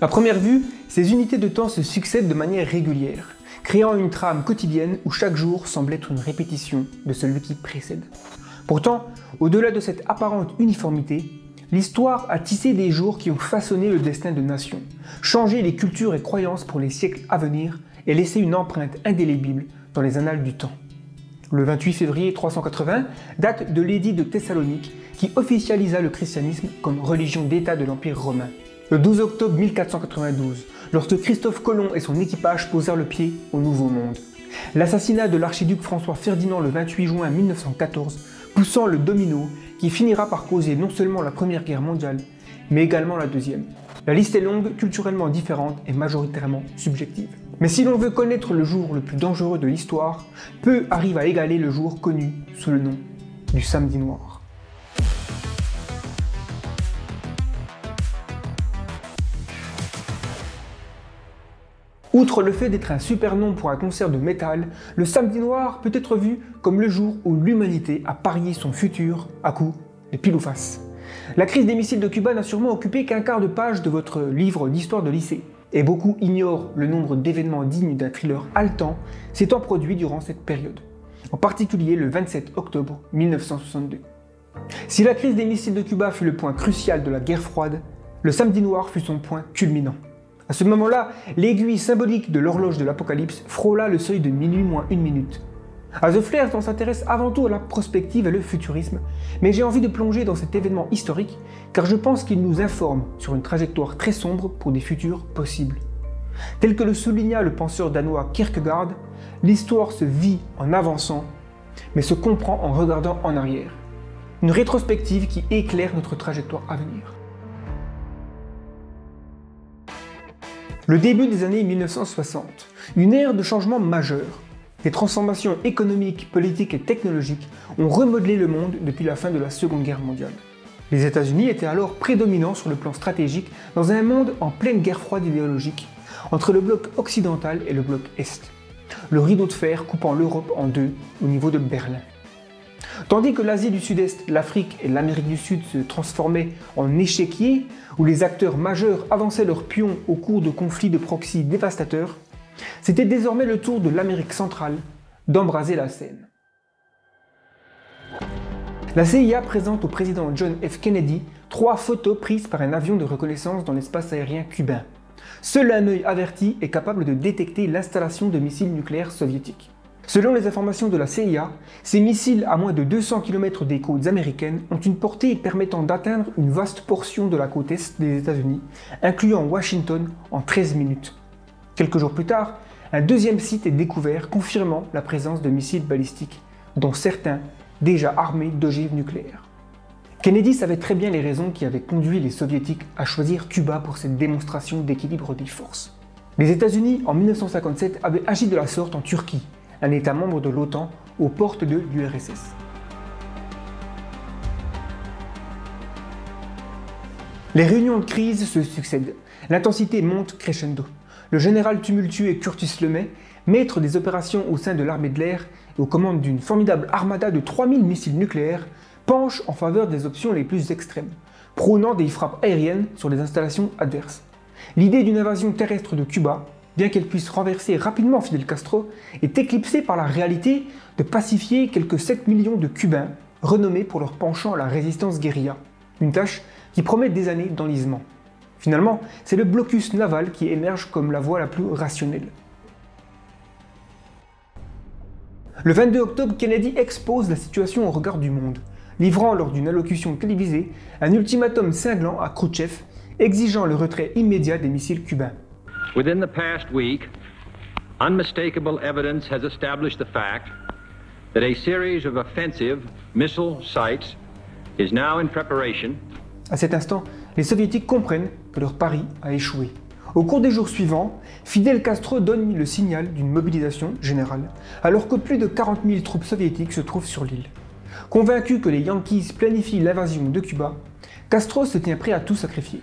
À première vue, ces unités de temps se succèdent de manière régulière, créant une trame quotidienne où chaque jour semble être une répétition de celui qui précède. Pourtant, au-delà de cette apparente uniformité, l'histoire a tissé des jours qui ont façonné le destin de nations, changé les cultures et croyances pour les siècles à venir et laissé une empreinte indélébile dans les annales du temps. Le 28 février 380 date de l'édit de Thessalonique qui officialisa le christianisme comme religion d'État de l'Empire romain. Le 12 octobre 1492, lorsque Christophe Colomb et son équipage posèrent le pied au Nouveau Monde. L'assassinat de l'archiduc François Ferdinand le 28 juin 1914, poussant le domino qui finira par causer non seulement la Première Guerre mondiale, mais également la Deuxième. La liste est longue, culturellement différente et majoritairement subjective. Mais si l'on veut connaître le jour le plus dangereux de l'histoire, peu arrivent à égaler le jour connu sous le nom du Samedi Noir. Outre le fait d'être un super nom pour un concert de métal, le Samedi Noir peut être vu comme le jour où l'humanité a parié son futur à coups de pile ou face. La crise des missiles de Cuba n'a sûrement occupé qu'un quart de page de votre livre d'histoire de lycée, et beaucoup ignorent le nombre d'événements dignes d'un thriller haletant s'étant produits durant cette période, en particulier le 27 octobre 1962. Si la crise des missiles de Cuba fut le point crucial de la guerre froide, le Samedi Noir fut son point culminant. À ce moment-là, l'aiguille symbolique de l'horloge de l'Apocalypse frôla le seuil de minuit moins une minute. À The Flares, on s'intéresse avant tout à la prospective et le futurisme, mais j'ai envie de plonger dans cet événement historique car je pense qu'il nous informe sur une trajectoire très sombre pour des futurs possibles. Tel que le souligna le penseur danois Kierkegaard, l'histoire se vit en avançant, mais se comprend en regardant en arrière. Une rétrospective qui éclaire notre trajectoire à venir. Le début des années 1960, une ère de changement majeur. Des transformations économiques, politiques et technologiques ont remodelé le monde depuis la fin de la Seconde Guerre mondiale. Les États-Unis étaient alors prédominants sur le plan stratégique dans un monde en pleine guerre froide idéologique, entre le bloc occidental et le bloc Est. Le rideau de fer coupant l'Europe en deux au niveau de Berlin. Tandis que l'Asie du Sud-Est, l'Afrique et l'Amérique du Sud se transformaient en échiquiers, où les acteurs majeurs avançaient leurs pions au cours de conflits de proxy dévastateurs, c'était désormais le tour de l'Amérique centrale d'embraser la scène. La CIA présente au président John F. Kennedy 3 photos prises par un avion de reconnaissance dans l'espace aérien cubain. Seul un œil averti est capable de détecter l'installation de missiles nucléaires soviétiques. Selon les informations de la CIA, ces missiles à moins de 200 km des côtes américaines ont une portée permettant d'atteindre une vaste portion de la côte est des États-Unis, incluant Washington en 13 minutes. Quelques jours plus tard, un deuxième site est découvert confirmant la présence de missiles balistiques, dont certains déjà armés d'ogives nucléaires. Kennedy savait très bien les raisons qui avaient conduit les soviétiques à choisir Cuba pour cette démonstration d'équilibre des forces. Les États-Unis, en 1957, avaient agi de la sorte en Turquie, un État membre de l'OTAN, aux portes de l'URSS. Les réunions de crise se succèdent. L'intensité monte crescendo. Le général tumultueux Curtis LeMay, maître des opérations au sein de l'armée de l'air et aux commandes d'une formidable armada de 3000 missiles nucléaires, penche en faveur des options les plus extrêmes, prônant des frappes aériennes sur les installations adverses. L'idée d'une invasion terrestre de Cuba, bien qu'elle puisse renverser rapidement Fidel Castro, est éclipsée par la réalité de pacifier quelques 7 millions de Cubains, renommés pour leur penchant à la résistance guérilla, une tâche qui promet des années d'enlisement. Finalement, c'est le blocus naval qui émerge comme la voie la plus rationnelle. Le 22 octobre, Kennedy expose la situation au regard du monde, livrant lors d'une allocution télévisée un ultimatum cinglant à Khrouchtchev, exigeant le retrait immédiat des missiles cubains. Within the past week, unmistakable evidence has established the fact that a series of offensive missile sites is now in preparation. À cet instant, les soviétiques comprennent que leur pari a échoué. Au cours des jours suivants, Fidel Castro donne le signal d'une mobilisation générale, alors que plus de 40 000 troupes soviétiques se trouvent sur l'île. Convaincu que les Yankees planifient l'invasion de Cuba, Castro se tient prêt à tout sacrifier.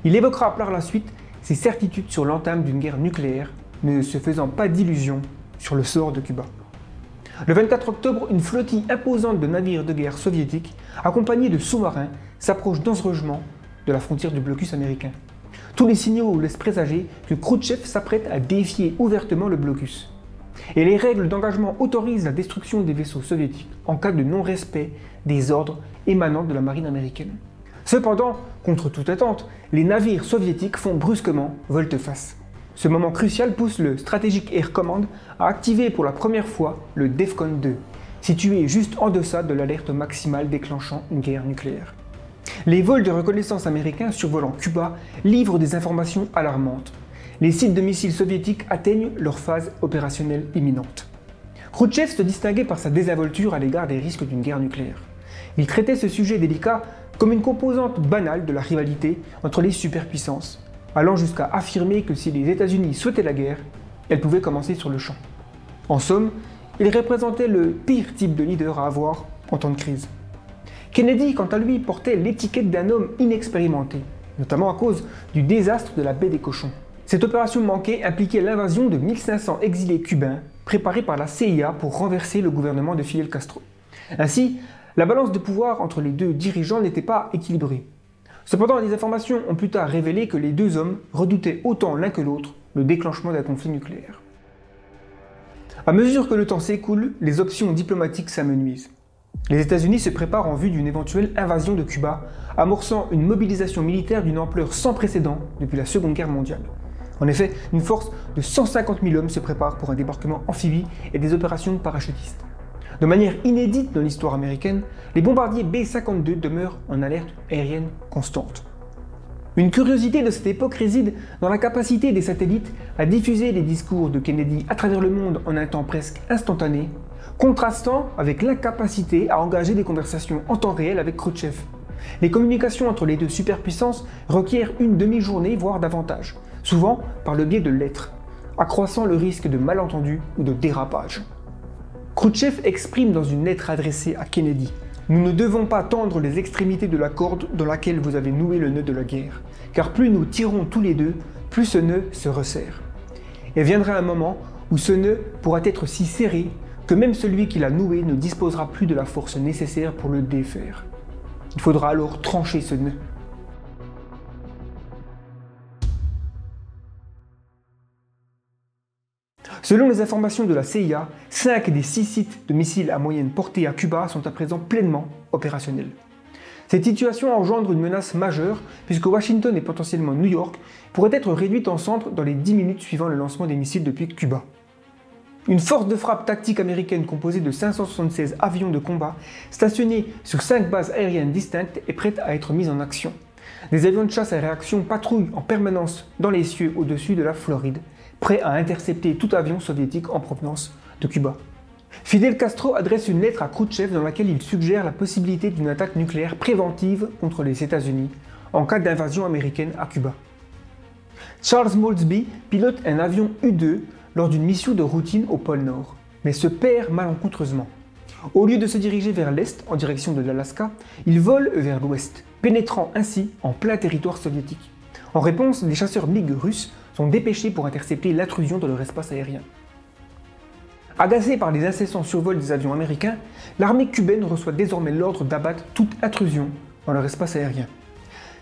Il évoquera par la suite ses certitudes sur l'entame d'une guerre nucléaire, ne se faisant pas d'illusions sur le sort de Cuba. Le 24 octobre, une flottille imposante de navires de guerre soviétiques, accompagnée de sous-marins, s'approche dangereusement de la frontière du blocus américain. Tous les signaux laissent présager que Khrouchtchev s'apprête à défier ouvertement le blocus. Et les règles d'engagement autorisent la destruction des vaisseaux soviétiques en cas de non-respect des ordres émanant de la marine américaine. Cependant, contre toute attente, les navires soviétiques font brusquement volte-face. Ce moment crucial pousse le Strategic Air Command à activer pour la première fois le DEFCON 2, situé juste en deçà de l'alerte maximale déclenchant une guerre nucléaire. Les vols de reconnaissance américains survolant Cuba livrent des informations alarmantes. Les sites de missiles soviétiques atteignent leur phase opérationnelle imminente. Khrouchtchev se distinguait par sa désinvolture à l'égard des risques d'une guerre nucléaire. Il traitait ce sujet délicat comme une composante banale de la rivalité entre les superpuissances, allant jusqu'à affirmer que si les États-Unis souhaitaient la guerre, elle pouvait commencer sur le champ. En somme, il représentait le pire type de leader à avoir en temps de crise. Kennedy, quant à lui, portait l'étiquette d'un homme inexpérimenté, notamment à cause du désastre de la baie des Cochons. Cette opération manquée impliquait l'invasion de 1500 exilés cubains préparés par la CIA pour renverser le gouvernement de Fidel Castro. Ainsi, la balance de pouvoir entre les deux dirigeants n'était pas équilibrée. Cependant, les informations ont plus tard révélé que les deux hommes redoutaient autant l'un que l'autre le déclenchement d'un conflit nucléaire. À mesure que le temps s'écoule, les options diplomatiques s'amenuisent. Les États-Unis se préparent en vue d'une éventuelle invasion de Cuba, amorçant une mobilisation militaire d'une ampleur sans précédent depuis la Seconde Guerre mondiale. En effet, une force de 150 000 hommes se prépare pour un débarquement amphibie et des opérations parachutistes. De manière inédite dans l'histoire américaine, les bombardiers B-52 demeurent en alerte aérienne constante. Une curiosité de cette époque réside dans la capacité des satellites à diffuser les discours de Kennedy à travers le monde en un temps presque instantané, contrastant avec l'incapacité à engager des conversations en temps réel avec Khrouchtchev. Les communications entre les deux superpuissances requièrent une demi-journée, voire davantage, souvent par le biais de lettres, accroissant le risque de malentendus ou de dérapage. Khrouchtchev exprime dans une lettre adressée à Kennedy « Nous ne devons pas tendre les extrémités de la corde dans laquelle vous avez noué le nœud de la guerre, car plus nous tirons tous les deux, plus ce nœud se resserre. Et viendra un moment où ce nœud pourra être si serré que même celui qui l'a noué ne disposera plus de la force nécessaire pour le défaire. Il faudra alors trancher ce nœud. » Selon les informations de la CIA, 5 des 6 sites de missiles à moyenne portée à Cuba sont à présent pleinement opérationnels. Cette situation engendre une menace majeure puisque Washington et potentiellement New York pourraient être réduites en cendres dans les 10 minutes suivant le lancement des missiles depuis Cuba. Une force de frappe tactique américaine composée de 576 avions de combat stationnés sur 5 bases aériennes distinctes est prête à être mise en action. Des avions de chasse à réaction patrouillent en permanence dans les cieux au-dessus de la Floride, prêts à intercepter tout avion soviétique en provenance de Cuba. Fidel Castro adresse une lettre à Khrouchtchev dans laquelle il suggère la possibilité d'une attaque nucléaire préventive contre les États-Unis en cas d'invasion américaine à Cuba. Charles Maulsby pilote un avion U-2 lors d'une mission de routine au pôle Nord, mais se perd malencontreusement. Au lieu de se diriger vers l'est en direction de l'Alaska, il vole vers l'ouest, pénétrant ainsi en plein territoire soviétique. En réponse, des chasseurs MiG russes sont dépêchés pour intercepter l'intrusion dans leur espace aérien. Agacée par les incessants survols des avions américains, l'armée cubaine reçoit désormais l'ordre d'abattre toute intrusion dans leur espace aérien.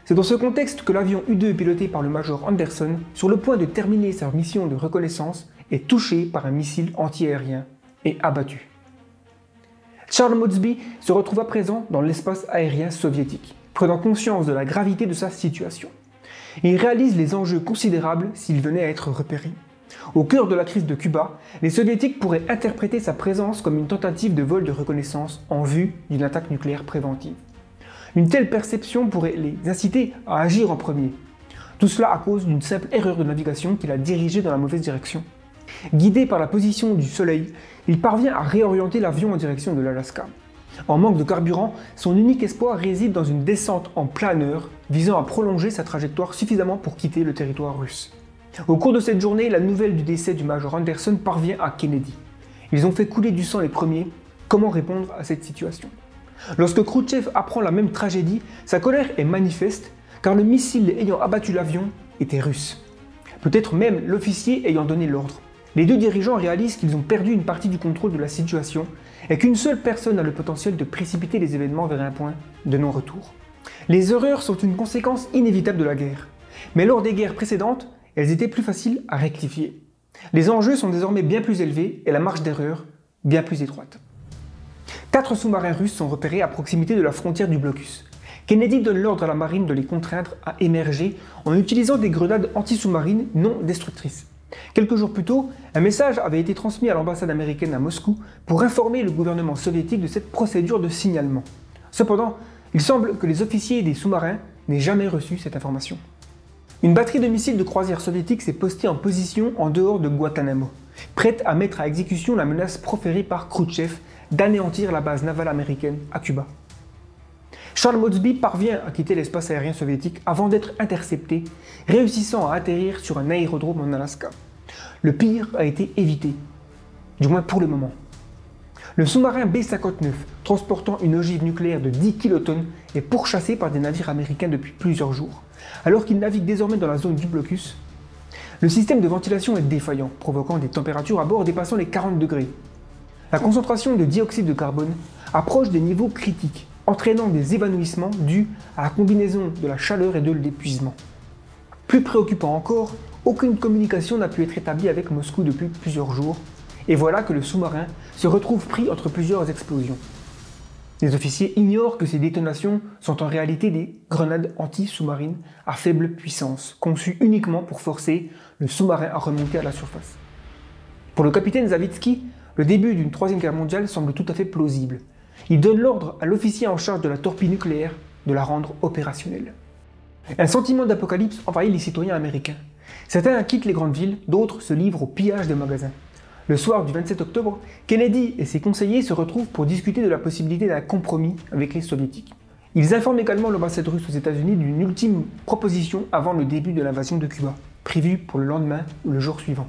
C'est dans ce contexte que l'avion U-2 piloté par le major Anderson, sur le point de terminer sa mission de reconnaissance, est touché par un missile anti-aérien et abattu. Charles Maulsby se retrouve à présent dans l'espace aérien soviétique, prenant conscience de la gravité de sa situation. Il réalise les enjeux considérables s'il venait à être repéré. Au cœur de la crise de Cuba, les soviétiques pourraient interpréter sa présence comme une tentative de vol de reconnaissance en vue d'une attaque nucléaire préventive. Une telle perception pourrait les inciter à agir en premier. Tout cela à cause d'une simple erreur de navigation qui l'a dirigé dans la mauvaise direction. Guidé par la position du soleil, il parvient à réorienter l'avion en direction de l'Alaska. En manque de carburant, son unique espoir réside dans une descente en planeur visant à prolonger sa trajectoire suffisamment pour quitter le territoire russe. Au cours de cette journée, la nouvelle du décès du major Anderson parvient à Kennedy. Ils ont fait couler du sang les premiers. Comment répondre à cette situation? Lorsque Khrouchtchev apprend la même tragédie, sa colère est manifeste car le missile ayant abattu l'avion était russe. Peut-être même l'officier ayant donné l'ordre. Les deux dirigeants réalisent qu'ils ont perdu une partie du contrôle de la situation et qu'une seule personne a le potentiel de précipiter les événements vers un point de non-retour. Les erreurs sont une conséquence inévitable de la guerre. Mais lors des guerres précédentes, elles étaient plus faciles à rectifier. Les enjeux sont désormais bien plus élevés et la marge d'erreur bien plus étroite. 4 sous-marins russes sont repérés à proximité de la frontière du blocus. Kennedy donne l'ordre à la marine de les contraindre à émerger en utilisant des grenades anti-sous-marines non destructrices. Quelques jours plus tôt, un message avait été transmis à l'ambassade américaine à Moscou pour informer le gouvernement soviétique de cette procédure de signalement. Cependant, il semble que les officiers des sous-marins n'aient jamais reçu cette information. Une batterie de missiles de croisière soviétique s'est postée en position en dehors de Guantanamo, prête à mettre à exécution la menace proférée par Khrouchtchev d'anéantir la base navale américaine à Cuba. Charles Mosby parvient à quitter l'espace aérien soviétique avant d'être intercepté, réussissant à atterrir sur un aérodrome en Alaska. Le pire a été évité, du moins pour le moment. Le sous-marin B-59, transportant une ogive nucléaire de 10 kilotonnes, est pourchassé par des navires américains depuis plusieurs jours. Alors qu'il navigue désormais dans la zone du blocus, le système de ventilation est défaillant, provoquant des températures à bord dépassant les 40 degrés. La concentration de dioxyde de carbone approche des niveaux critiques, entraînant des évanouissements dus à la combinaison de la chaleur et de l'épuisement. Plus préoccupant encore, aucune communication n'a pu être établie avec Moscou depuis plusieurs jours, et voilà que le sous-marin se retrouve pris entre plusieurs explosions. Les officiers ignorent que ces détonations sont en réalité des grenades anti-sous-marines à faible puissance, conçues uniquement pour forcer le sous-marin à remonter à la surface. Pour le capitaine Zavitsky, le début d'une troisième guerre mondiale semble tout à fait plausible. Il donne l'ordre à l'officier en charge de la torpille nucléaire de la rendre opérationnelle. Un sentiment d'apocalypse envahit les citoyens américains. Certains quittent les grandes villes, d'autres se livrent au pillage des magasins. Le soir du 27 octobre, Kennedy et ses conseillers se retrouvent pour discuter de la possibilité d'un compromis avec les soviétiques. Ils informent également l'ambassade russe aux États-Unis d'une ultime proposition avant le début de l'invasion de Cuba, prévue pour le lendemain ou le jour suivant.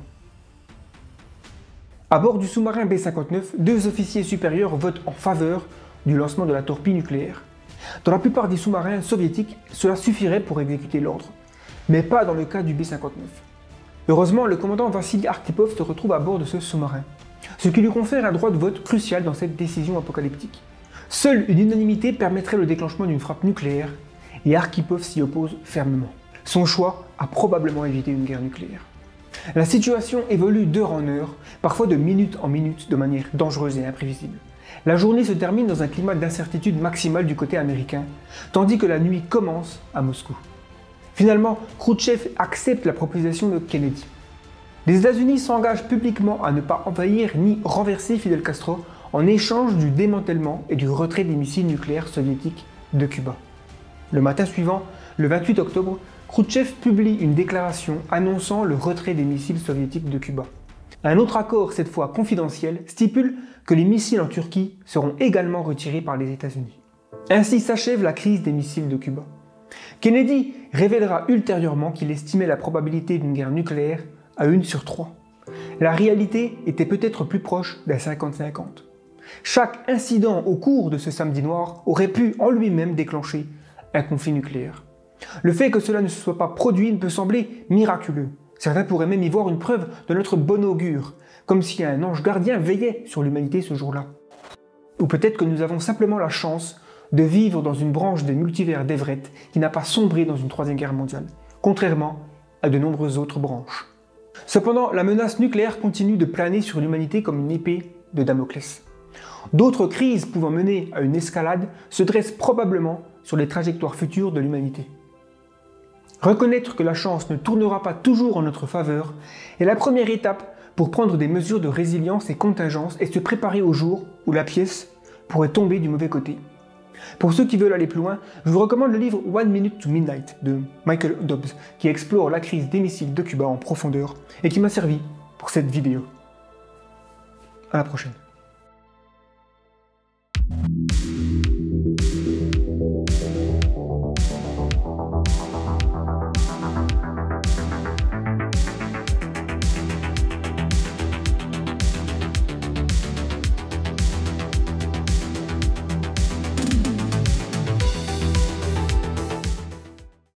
À bord du sous-marin B-59, 2 officiers supérieurs votent en faveur du lancement de la torpille nucléaire. Dans la plupart des sous-marins soviétiques, cela suffirait pour exécuter l'ordre, mais pas dans le cas du B-59. Heureusement, le commandant Vassili Arkhipov se retrouve à bord de ce sous-marin, ce qui lui confère un droit de vote crucial dans cette décision apocalyptique. Seule une unanimité permettrait le déclenchement d'une frappe nucléaire, et Arkhipov s'y oppose fermement. Son choix a probablement évité une guerre nucléaire. La situation évolue d'heure en heure, parfois de minute en minute, de manière dangereuse et imprévisible. La journée se termine dans un climat d'incertitude maximale du côté américain, tandis que la nuit commence à Moscou. Finalement, Khrouchtchev accepte la proposition de Kennedy. Les États-Unis s'engagent publiquement à ne pas envahir ni renverser Fidel Castro en échange du démantèlement et du retrait des missiles nucléaires soviétiques de Cuba. Le matin suivant, le 28 octobre, Khrouchtchev publie une déclaration annonçant le retrait des missiles soviétiques de Cuba. Un autre accord, cette fois confidentiel, stipule que les missiles en Turquie seront également retirés par les États-Unis. Ainsi s'achève la crise des missiles de Cuba. Kennedy révélera ultérieurement qu'il estimait la probabilité d'une guerre nucléaire à 1 sur 3. La réalité était peut-être plus proche d'un 50-50. Chaque incident au cours de ce samedi noir aurait pu en lui-même déclencher un conflit nucléaire. Le fait que cela ne se soit pas produit peut sembler miraculeux. Certains pourraient même y voir une preuve de notre bon augure, comme si un ange gardien veillait sur l'humanité ce jour-là. Ou peut-être que nous avons simplement la chance de vivre dans une branche des multivers d'Everett qui n'a pas sombré dans une troisième guerre mondiale, contrairement à de nombreuses autres branches. Cependant, la menace nucléaire continue de planer sur l'humanité comme une épée de Damoclès. D'autres crises pouvant mener à une escalade se dressent probablement sur les trajectoires futures de l'humanité. Reconnaître que la chance ne tournera pas toujours en notre faveur est la première étape pour prendre des mesures de résilience et contingence et se préparer au jour où la pièce pourrait tomber du mauvais côté. Pour ceux qui veulent aller plus loin, je vous recommande le livre One Minute to Midnight de Michael Dobbs, qui explore la crise des missiles de Cuba en profondeur et qui m'a servi pour cette vidéo. À la prochaine.